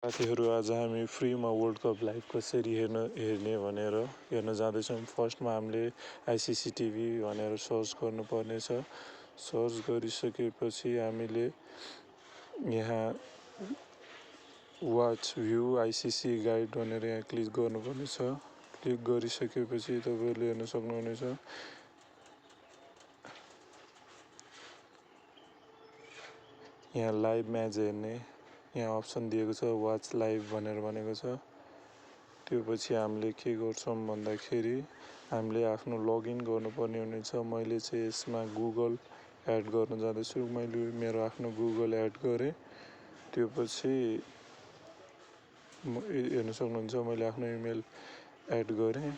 साथीहरू आज हामी फ्रीमा वर्ल्ड कप लाइभ कसरी हेर्ने भनेर हेर्न जाँदैछौँ। फर्स्टमा हामीले आइसिसी टिभी भनेर सर्च गर्नुपर्नेछ। सर्च गरिसकेपछि हामीले यहाँ वाच भ्यू आइसिसी गाइड भनेर यहाँ क्लिक गर्नुपर्नेछ। क्लिक गरिसकेपछि तपाईँहरूले हेर्न सक्नुहुनेछ यहाँ लाइभ म्याच हेर्ने यहाँ अप्सन दिएको छ, वाच लाइभ भनेर भनेको छ। त्यो पछि हामीले के गर्छौँ भन्दाखेरि हामीले आफ्नो लगइन गर्नुपर्ने हुनेछ। मैले चाहिँ यसमा गुगल एड गर्न जाँदैछु। मैले मेरो आफ्नो गुगल एड गरेँ। त्यो पछि हेर्न सक्नुहुन्छ मैले आफ्नो इमेल एड गरेँ।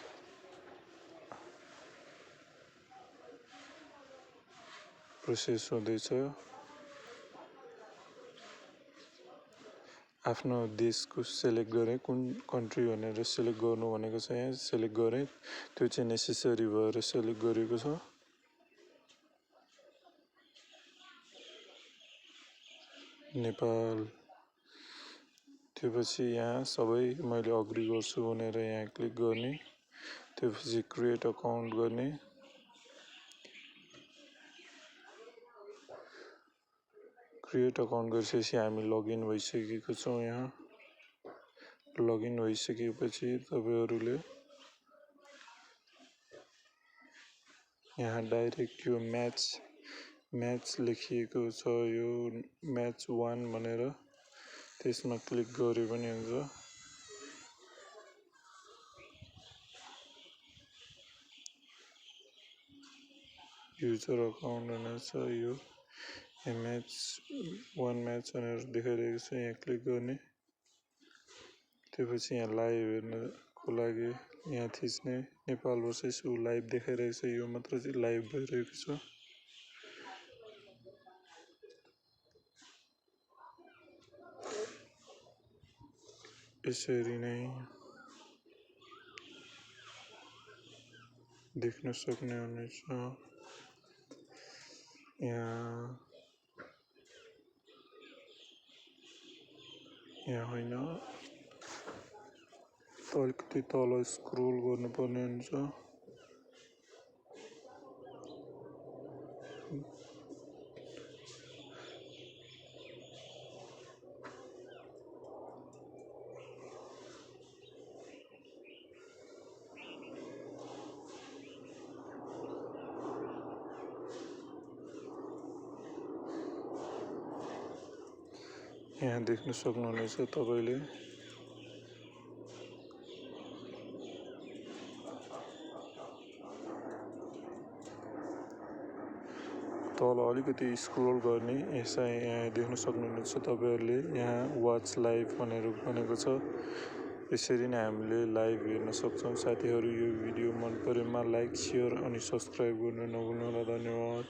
प्रोसेस हुँदैछ। आफ्नो देशको सेलेक्ट गरेँ, कुन कन्ट्री भनेर सेलेक्ट गर्नु भनेको छ। यहाँ सेलेक्ट गरेँ, त्यो चाहिँ नेसेसरी भएर सेलेक्ट गरेको छ। नेपाल। त्यो पछि यहाँ सबै मैले अग्री गर्छु भनेर यहाँ क्लिक गर्ने। त्यो पछि क्रिएट अकाउन्ट गर्ने। क्रिएट अकाउन्ट गरिसकेपछि हामी लगइन भइसकेको छौँ। यहाँ लगइन भइसकेपछि तपाईहरुले यहाँ डाइरेक्ट यो म्याच लेखिएको छ, यो म्याच 1 भनेर त्यसमा क्लिक गरे पनि हुन्छ। युजर अकाउन्ट भनेर छ, यो म्याच 1 म्याच भनेर देखाइरहेको छ। यहाँ क्लिक गर्ने। त्यसपछि यहाँ लाइभ हेर्नको लागि यहाँ थिच्ने। नेपाल भर्सेस उ लाइभ देखाइरहेको छ। यो मात्र चाहिँ लाइभ भइरहेको छ। यसरी नै देख्न सक्ने हुनेछ। यहाँ होइन, अलिकति तल स्क्रोल गर्नुपर्ने हुन्छ। यहाँ देख्न सक्नुहुनेछ तपाईले। तल अलिकति स्क्रोल गर्ने। यहाँ देख्न सक्नुहुनेछ तपाईहरुले, यहाँ वाच लाइभ भनेर भनेको छ। यसरी नै हामीले लाइभ हेर्न सक्छौं। साथीहरु, यो भिडियो मन परेमा लाइक, शेयर अनि सब्स्क्राइब गर्न नभुल्नुहोला। धन्यवाद।